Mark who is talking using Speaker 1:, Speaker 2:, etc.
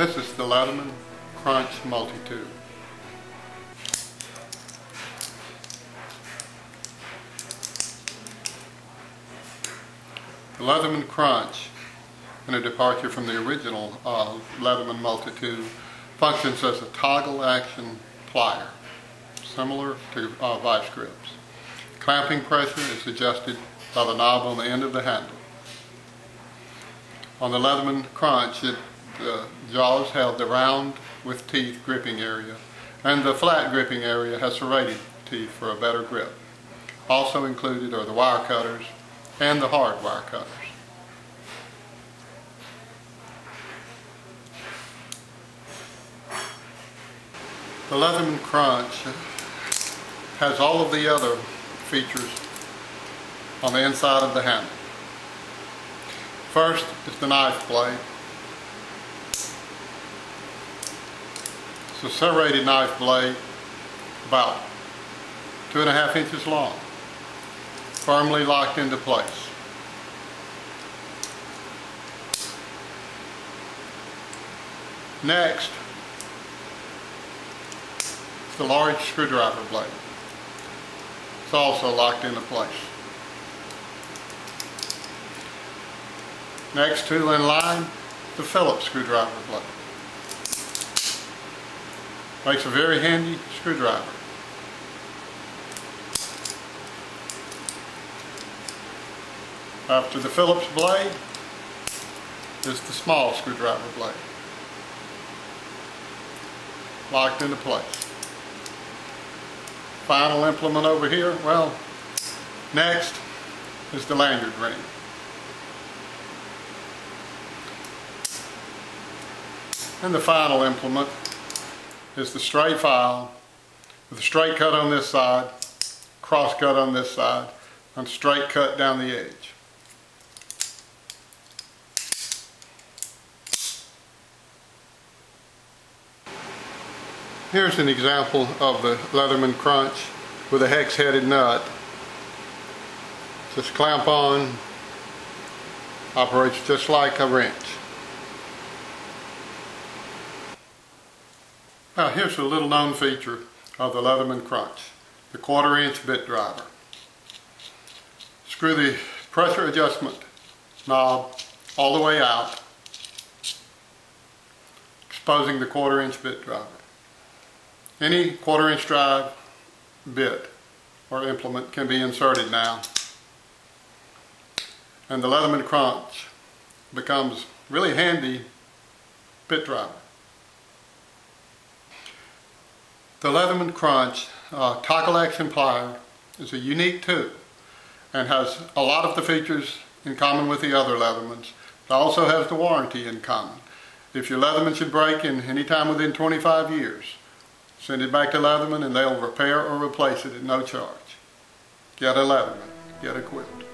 Speaker 1: This is the Leatherman Crunch multi-tool. The Leatherman Crunch, in a departure from the original Leatherman multi-tool, functions as a toggle action plier, similar to vice grips. Clamping pressure is adjusted by the knob on the end of the handle. On the Leatherman Crunch, the jaws have the round with teeth gripping area, and the flat gripping area has serrated teeth for a better grip. Also included are the wire cutters and the hard wire cutters. The Leatherman Crunch has all of the other features on the inside of the handle. First is the knife blade. It's a serrated knife blade about 2.5 inches long, firmly locked into place. Next is the large screwdriver blade. It's also locked into place. Next tool in line, the Phillips screwdriver blade. Makes a very handy screwdriver. After the Phillips blade is the small screwdriver blade, locked into place. Final implement over here, well, next is the lanyard ring. And the final implement is the straight file with a straight cut on this side, cross cut on this side, and straight cut down the edge. Here's an example of the Leatherman Crunch with a hex-headed nut. Just clamp on, operates just like a wrench. Now here's a little known feature of the Leatherman Crunch, the 1/4 inch bit driver. Screw the pressure adjustment knob all the way out, exposing the 1/4 inch bit driver. Any 1/4 inch drive bit or implement can be inserted now, and the Leatherman Crunch becomes really handy bit driver. The Leatherman Crunch toggle action plier is a unique tool and has a lot of the features in common with the other Leathermans. It also has the warranty in common. If your Leatherman should break in any time within 25 years, send it back to Leatherman and they'll repair or replace it at no charge. Get a Leatherman, get equipped.